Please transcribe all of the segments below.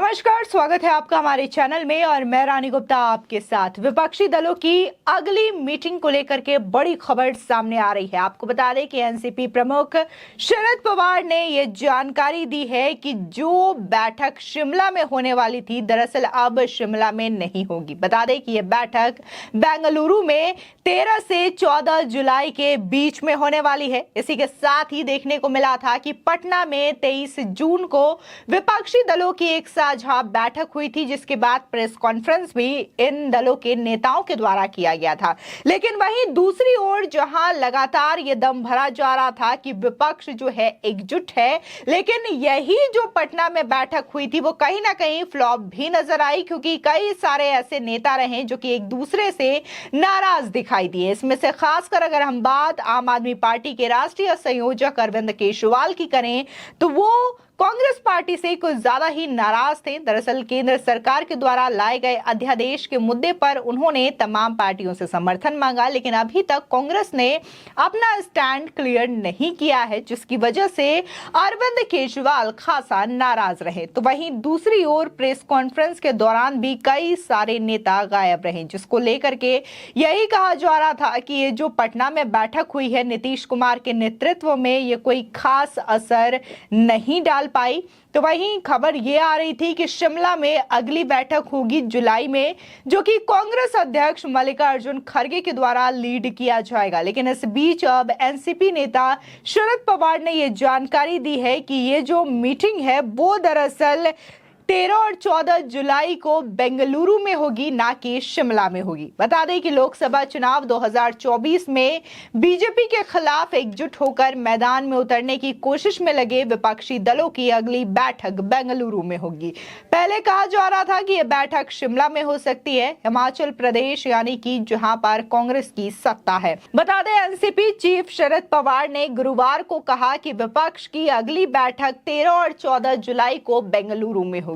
नमस्कार, स्वागत है आपका हमारे चैनल में और मैं रानी गुप्ता आपके साथ। विपक्षी दलों की अगली मीटिंग को लेकर के बड़ी खबर सामने आ रही है। आपको बता दें कि एनसीपी प्रमुख शरद पवार ने ये जानकारी दी है कि जो बैठक शिमला में होने वाली थी, दरअसल अब शिमला में नहीं होगी। बता दें कि ये बैठक बेंगलुरु में 13 से 14 जुलाई के बीच में होने वाली है। इसी के साथ ही देखने को मिला था कि पटना में 23 जून को विपक्षी दलों की एक साझा बैठक हुई थी, जिसके बाद प्रेस कॉन्फ्रेंस भी इन दलों के नेताओं के द्वारा किया गया था। लेकिन वहीं दूसरी ओर जहां लगातार ये दम भरा जा रहा था कि विपक्ष जो है एकजुट है, लेकिन यही जो पटना में बैठक हुई थी वो कहीं ना कहीं फ्लॉप भी नजर आई, क्योंकि कई सारे ऐसे नेता रहे जो कि एक दूसरे से नाराज दिखाई दिए। इसमें से खासकर अगर हम बात आम आदमी पार्टी के राष्ट्रीय संयोजक अरविंद केजरीवाल की करें तो वो कांग्रेस पार्टी से कुछ ज्यादा ही नाराज थे। दरअसल केंद्र सरकार के द्वारा लाए गए अध्यादेश के मुद्दे पर उन्होंने तमाम पार्टियों से समर्थन मांगा, लेकिन अभी तक कांग्रेस ने अपना स्टैंड क्लियर नहीं किया है, जिसकी वजह से अरविंद केजरीवाल खासा नाराज रहे। तो वहीं दूसरी ओर प्रेस कॉन्फ्रेंस के दौरान भी कई सारे नेता गायब रहे, जिसको लेकर के यही कहा जा रहा था कि ये जो पटना में बैठक हुई है नीतीश कुमार के नेतृत्व में, ये कोई खास असर नहीं डाल पाई। तो वहीं खबर ये आ रही थी कि शिमला में अगली बैठक होगी जुलाई में, जो कि कांग्रेस अध्यक्ष मल्लिकार्जुन खड़गे के द्वारा लीड किया जाएगा। लेकिन इस बीच अब एनसीपी नेता शरद पवार ने यह जानकारी दी है कि ये जो मीटिंग है वो दरअसल 13 और 14 जुलाई को बेंगलुरु में होगी, ना कि शिमला में होगी। बता दें कि लोकसभा चुनाव 2024 में बीजेपी के खिलाफ एकजुट होकर मैदान में उतरने की कोशिश में लगे विपक्षी दलों की अगली बैठक बेंगलुरु में होगी। पहले कहा जा रहा था कि यह बैठक शिमला में हो सकती है, हिमाचल प्रदेश यानी कि जहां पर कांग्रेस की सत्ता है। बता दें एनसीपी चीफ शरद पवार ने गुरुवार को कहा कि विपक्ष की अगली बैठक 13 और 14 जुलाई को बेंगलुरु में होगी।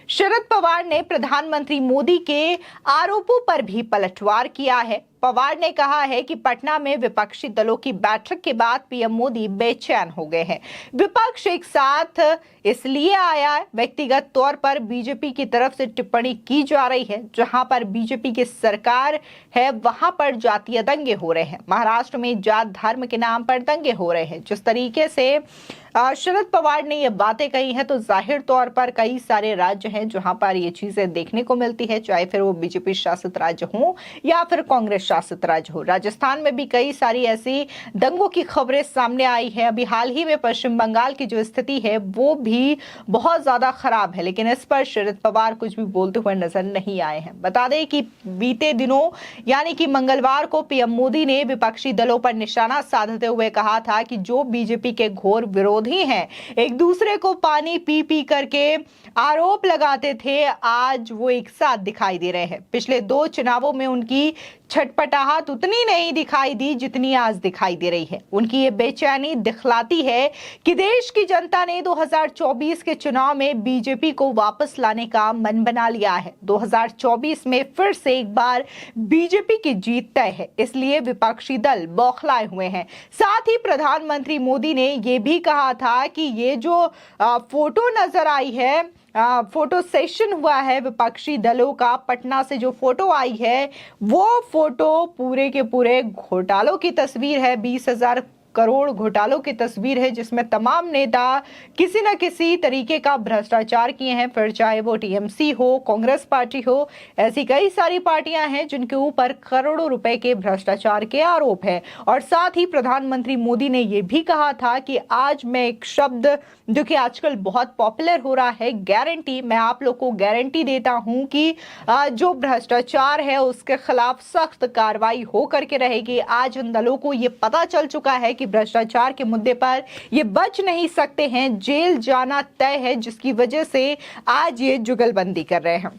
शरद पवार ने प्रधानमंत्री मोदी के आरोपों पर भी पलटवार किया है। पवार ने कहा है कि पटना में विपक्षी दलों की बैठक के बाद पीएम मोदी बेचैन हो गए हैं। विपक्ष एक साथ इसलिए आया है, व्यक्तिगत तौर पर बीजेपी की तरफ से टिप्पणी की जा रही है। जहां पर बीजेपी की सरकार है वहां पर जातीय दंगे हो रहे हैं, महाराष्ट्र में जात धर्म के नाम पर दंगे हो रहे हैं। जिस तरीके से शरद पवार ने ये बातें कही हैं, तो जाहिर तौर पर कई सारे राज्य हैं जहां पर ये चीजें देखने को मिलती है, चाहे फिर वो बीजेपी शासित राज्य हो या फिर कांग्रेस शासित राज्य हो। राजस्थान में भी कई सारी ऐसी दंगों की खबरें सामने आई है। अभी हाल ही में पश्चिम बंगाल की जो स्थिति है वो भी बहुत ज्यादा खराब है, लेकिन इस पर शरद पवार कुछ भी बोलते हुए नजर नहीं आए हैं। बता दें कि बीते दिनों यानी कि मंगलवार को पीएम मोदी ने विपक्षी दलों पर निशाना साधते हुए कहा था कि जो बीजेपी के घोर विरोधी हैं, एक दूसरे को पानी पी पी करके आरोप लगाते थे, आज वो एक साथ दिखाई दे रहे हैं। पिछले 2 चुनावों में उनकी छटपटाहट उतनी नहीं दिखाई दी जितनी आज दिखाई दे रही है। उनकी ये बेचैनी दिखलाती है कि देश की जनता ने 2024 के चुनाव में बीजेपी को वापस लाने का मन बना लिया है। 2024 में फिर से एक बार बीजेपी की जीत तय है, इसलिए विपक्षी दल बौखलाए हुए हैं। साथ ही प्रधानमंत्री मोदी ने ये भी कहा था कि ये जो फोटो नजर आई है, फोटो सेशन हुआ है विपक्षी दलों का, पटना से जो फोटो आई है वो फोटो पूरे के पूरे घोटालों की तस्वीर है। 20,000 करोड़ घोटालों की तस्वीर है, जिसमें तमाम नेता किसी न किसी तरीके का भ्रष्टाचार किए हैं, फिर चाहे वो टीएमसी हो, कांग्रेस पार्टी हो। ऐसी कई सारी पार्टियां हैं जिनके ऊपर करोड़ों रुपए के भ्रष्टाचार के आरोप है। और साथ ही प्रधानमंत्री मोदी ने यह भी कहा था कि आज मैं एक शब्द जो कि आजकल बहुत पॉपुलर हो रहा है, गारंटी, मैं आप लोग को गारंटी देता हूं कि जो भ्रष्टाचार है उसके खिलाफ सख्त कार्रवाई हो करके रहेगी। आज उन दलों को यह पता चल चुका है कि भ्रष्टाचार के मुद्दे पर ये बच नहीं सकते हैं, जेल जाना तय है, जिसकी वजह से आज ये जुगलबंदी कर रहे हैं।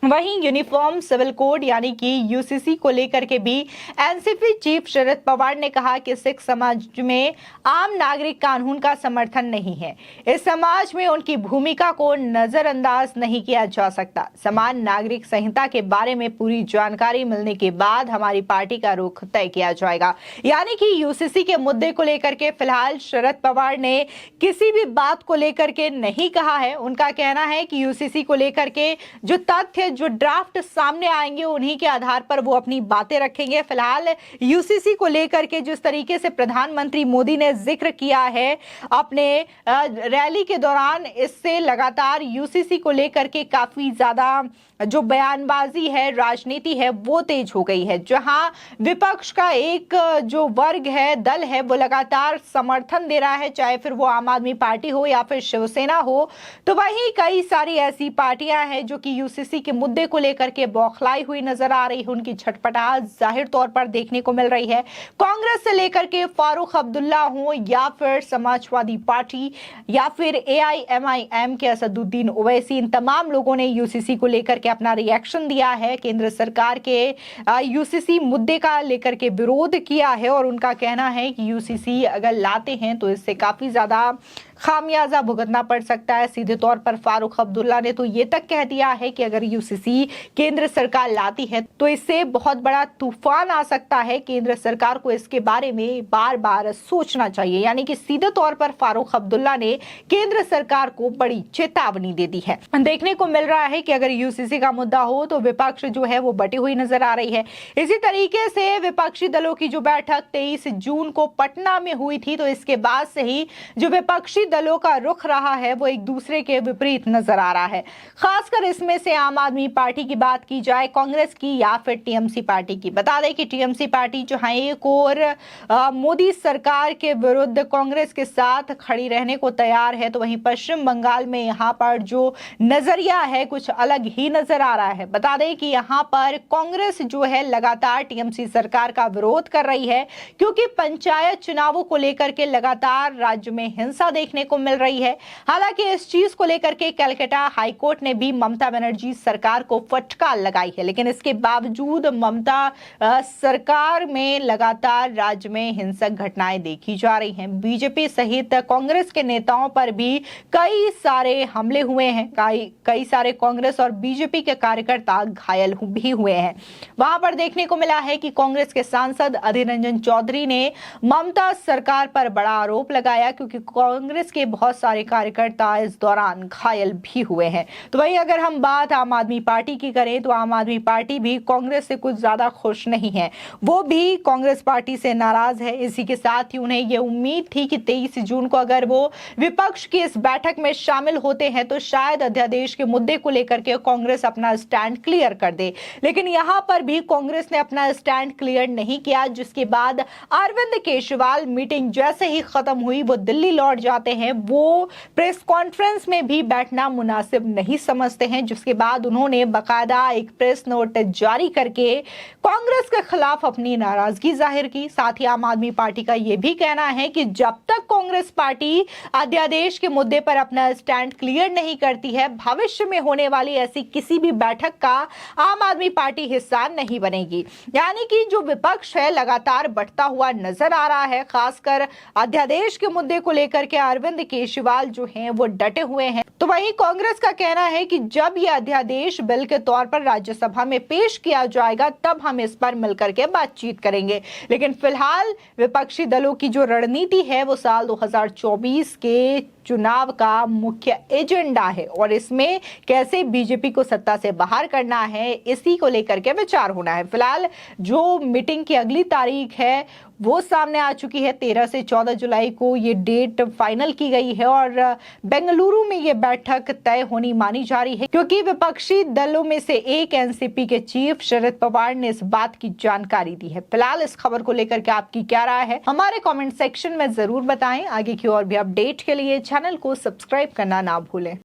वहीं यूनिफॉर्म सिविल कोड यानी कि यूसीसी को लेकर के भी एनसीपी चीफ शरद पवार ने कहा कि सिख समाज में आम नागरिक कानून का समर्थन नहीं है। इस समाज में उनकी भूमिका को नजरअंदाज नहीं किया जा सकता। समान नागरिक संहिता के बारे में पूरी जानकारी मिलने के बाद हमारी पार्टी का रुख तय किया जाएगा। यानी कि यूसीसी के मुद्दे को लेकर के फिलहाल शरद पवार ने किसी भी बात को लेकर के नहीं कहा है। उनका कहना है कि यूसीसी को लेकर के जो तथ्य जो ड्राफ्ट सामने आएंगे उन्हीं के आधार पर वो अपनी बातें रखेंगे। फिलहाल यूसीसी को लेकर के जिस तरीके से प्रधानमंत्री मोदी ने जिक्र किया है अपने रैली के दौरान, इससे लगातार यूसीसी को लेकर के काफी ज्यादा जो बयानबाजी है, राजनीति है, वो तेज हो गई है। जहां विपक्ष का एक जो वर्ग है, दल है, वो लगातार समर्थन दे रहा है, चाहे फिर वो आम आदमी पार्टी हो या फिर शिवसेना हो। तो वहीं कई सारी ऐसी पार्टियां हैं जो कि यूसीसी के मुद्दे को लेकर के बौखलाई हुई नजर आ रही है। उनकी छटपटाहट जाहिर तौर पर देखने को मिल रही है। कांग्रेस से लेकर के फारूक अब्दुल्ला हो या फिर समाजवादी पार्टी या फिर एआईएमआईएम के असदुद्दीन ओवैसी, इन तमाम लोगों ने यूसीसी को लेकर अपना रिएक्शन दिया है। केंद्र सरकार के यूसीसी मुद्दे का लेकर के विरोध किया है और उनका कहना है कि यूसीसी अगर लाते हैं तो इससे काफी ज्यादा खामियाजा भुगतना पड़ सकता है। सीधे तौर पर फारूक अब्दुल्ला ने तो ये तक कह दिया है कि अगर यूसीसी केंद्र सरकार लाती है तो इससे बहुत बड़ा तूफान आ सकता है। केंद्र सरकार को इसके बारे में बार बार सोचना चाहिए। यानी कि सीधे तौर पर फारूक अब्दुल्ला ने केंद्र सरकार को बड़ी चेतावनी दे दी है। देखने को मिल रहा है कि अगर यूसीसी का मुद्दा हो तो विपक्ष जो है वो बटी हुई नजर आ रही है। इसी तरीके से विपक्षी दलों की जो बैठक 23 जून को पटना में हुई थी, तो इसके बाद से ही जो विपक्षी दलों का रुख रहा है वो एक दूसरे के विपरीत नजर आ रहा है। खासकर इसमें से आम आदमी पार्टी की बात की जाए, कांग्रेस की या फिर टीएमसी पार्टी की। बता दें कि टीएमसी पार्टी जो है एक और मोदी सरकार के विरुद्ध कांग्रेस के साथ खड़ी रहने को तैयार है, तो वहीं पश्चिम बंगाल में यहाँ पर जो नजरिया है कुछ अलग ही नजर आ रहा है। बता दें कि यहाँ पर कांग्रेस जो है लगातार टीएमसी सरकार का विरोध कर रही है, क्योंकि पंचायत चुनावों को लेकर के लगातार राज्य में हिंसा देखने को मिल रही है। हालांकि इस चीज को लेकर के कलकत्ता हाईकोर्ट ने भी ममता बनर्जी सरकार को फटकार लगाई है, लेकिन इसके बावजूद ममता सरकार में लगातार राज्य में हिंसक घटनाएं देखी जा रही हैं। बीजेपी सहित कांग्रेस के नेताओं पर भी कई सारे हमले हुए हैं। कई सारे कांग्रेस और बीजेपी के कार्यकर्ता घायल भी हुए हैं। वहां पर देखने को मिला है कि कांग्रेस के सांसद अधीर रंजन चौधरी ने ममता सरकार पर बड़ा आरोप लगाया, क्योंकि कांग्रेस के बहुत सारे कार्यकर्ता इस दौरान घायल भी हुए हैं। तो वहीं अगर हम बात आम आदमी पार्टी की करें तो आम आदमी पार्टी भी कांग्रेस से कुछ ज्यादा खुश नहीं है। वो भी कांग्रेस पार्टी से नाराज है। इसी के साथ ही उन्हें यह उम्मीद थी कि 23 जून को अगर वो विपक्ष की इस बैठक में शामिल होते हैं तो शायद अध्यादेश के मुद्दे को लेकर के कांग्रेस अपना स्टैंड क्लियर कर दे, लेकिन यहां पर भी कांग्रेस ने अपना स्टैंड क्लियर नहीं किया। जिसके बाद अरविंद केजरीवाल मीटिंग जैसे ही खत्म हुई वो दिल्ली लौट जाते हैं। वो प्रेस कॉन्फ्रेंस में भी बैठना मुनासिब नहीं समझते हैं, जिसके बाद उन्होंने बकायदा एक प्रेस नोट जारी करके कांग्रेस के खिलाफ अपनी नाराजगी जाहिर की। साथ ही आम आदमी पार्टी का यह भी कहना है कि जब तक कांग्रेस पार्टी अध्यादेश के मुद्दे पर अपना स्टैंड क्लियर नहीं करती है, भविष्य में होने वाली ऐसी किसी भी बैठक का आम आदमी पार्टी हिस्सा नहीं बनेगी। यानी कि जो विपक्ष है लगातार बढ़ता हुआ नजर आ रहा है। खासकर अध्यादेश के मुद्दे को लेकर के अरविंद केजरीवाल जो हैं वो डटे हुए हैं। तो वहीं कांग्रेस का कहना है कि जब यह अध्यादेश बिल के तौर पर राज्यसभा में पेश किया जाएगा तब हम इस पर मिलकर के बातचीत करेंगे। लेकिन फिलहाल विपक्षी दलों की जो रणनीति है वो साल 2024 के चुनाव का मुख्य एजेंडा है और इसमें कैसे बीजेपी को सत्ता से बाहर करना है इसी को लेकर के विचार होना है। फिलहाल जो मीटिंग की अगली तारीख है वो सामने आ चुकी है। 13 से 14 जुलाई को ये डेट फाइनल की गई है और बेंगलुरु में ये बैठक तय होनी मानी जा रही है, क्योंकि विपक्षी दलों में से एक एनसीपी के चीफ शरद पवार ने इस बात की जानकारी दी है। फिलहाल इस खबर को लेकर के आपकी क्या राय है हमारे कमेंट सेक्शन में जरूर बताएं। आगे की और भी अपडेट के लिए चैनल को सब्सक्राइब करना ना भूलें।